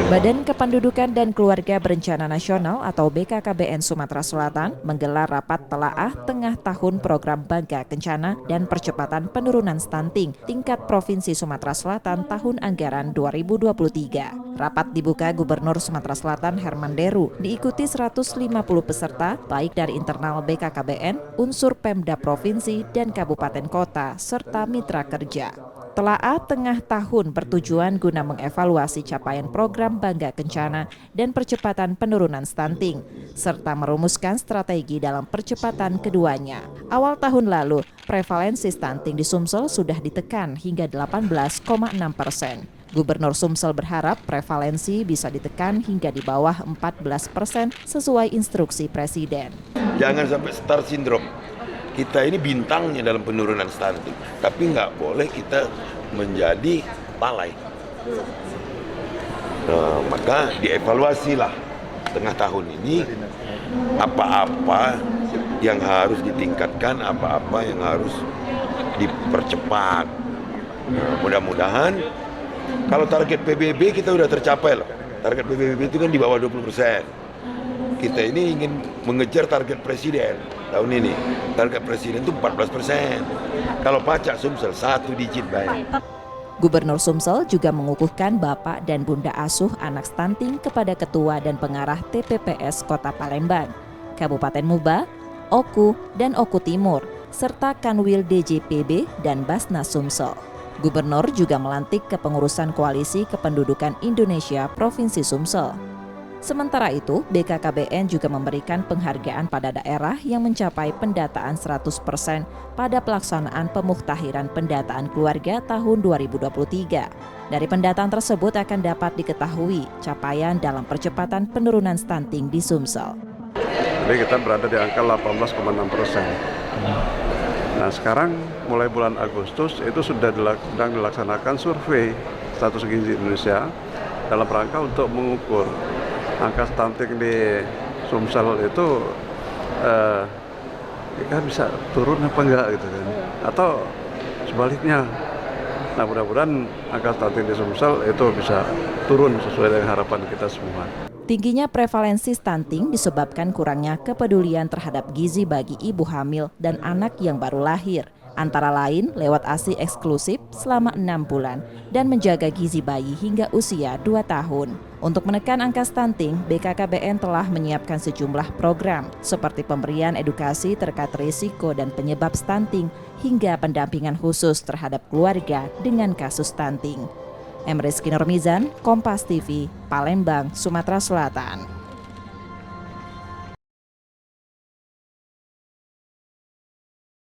Badan Kependudukan dan Keluarga Berencana Nasional atau BKKBN Sumatera Selatan menggelar rapat telaah tengah tahun program Bangga Kencana dan percepatan penurunan stunting tingkat Provinsi Sumatera Selatan tahun anggaran 2023. Rapat dibuka Gubernur Sumatera Selatan Herman Deru, diikuti 150 peserta baik dari internal BKKBN, unsur Pemda Provinsi dan Kabupaten Kota serta mitra kerja. Telaah tengah tahun bertujuan guna mengevaluasi capaian program Bangga Kencana dan percepatan penurunan stunting, serta merumuskan strategi dalam percepatan keduanya. Awal tahun lalu, prevalensi stunting di Sumsel sudah ditekan hingga 18,6%. Gubernur Sumsel berharap prevalensi bisa ditekan hingga di bawah 14% sesuai instruksi Presiden. Jangan sampai star syndrome. Kita ini bintangnya dalam penurunan stunting, tapi nggak boleh kita menjadi lalai. Maka dievaluasilah tengah tahun ini apa-apa yang harus ditingkatkan, apa-apa yang harus dipercepat. Mudah-mudahan kalau target PBB kita udah tercapai loh. Target PBB itu kan di bawah 20%. Kita ini ingin mengejar target presiden tahun ini. Target presiden itu 14%. Kalau pajak Sumsel 1 digit baik. Gubernur Sumsel juga mengukuhkan bapak dan bunda asuh anak stunting kepada ketua dan pengarah TPPS Kota Palembang, Kabupaten Muba, Oku dan Oku Timur, serta Kanwil DJPB dan Basnas Sumsel. Gubernur juga melantik kepengurusan Koalisi Kependudukan Indonesia Provinsi Sumsel. Sementara itu, BKKBN juga memberikan penghargaan pada daerah yang mencapai pendataan 100% pada pelaksanaan pemuktahiran pendataan keluarga tahun 2023. Dari pendataan tersebut akan dapat diketahui capaian dalam percepatan penurunan stunting di Sumsel. Jadi kita berada di angka 18,6%. Nah sekarang mulai bulan Agustus itu sudah sedang dilaksanakan survei status gizi Indonesia dalam rangka untuk mengukur angka stunting di Sumsel itu kan bisa turun apa enggak gitu kan, atau sebaliknya. Nah mudah-mudahan angka stunting di Sumsel itu bisa turun sesuai dengan harapan kita semua. Tingginya prevalensi stunting disebabkan kurangnya kepedulian terhadap gizi bagi ibu hamil dan anak yang baru lahir, antara lain lewat ASI eksklusif selama 6 bulan dan menjaga gizi bayi hingga usia 2 tahun. Untuk menekan angka stunting, BKKBN telah menyiapkan sejumlah program seperti pemberian edukasi terkait risiko dan penyebab stunting hingga pendampingan khusus terhadap keluarga dengan kasus stunting. Emriski Nurmizan, Kompas TV, Palembang, Sumatera Selatan.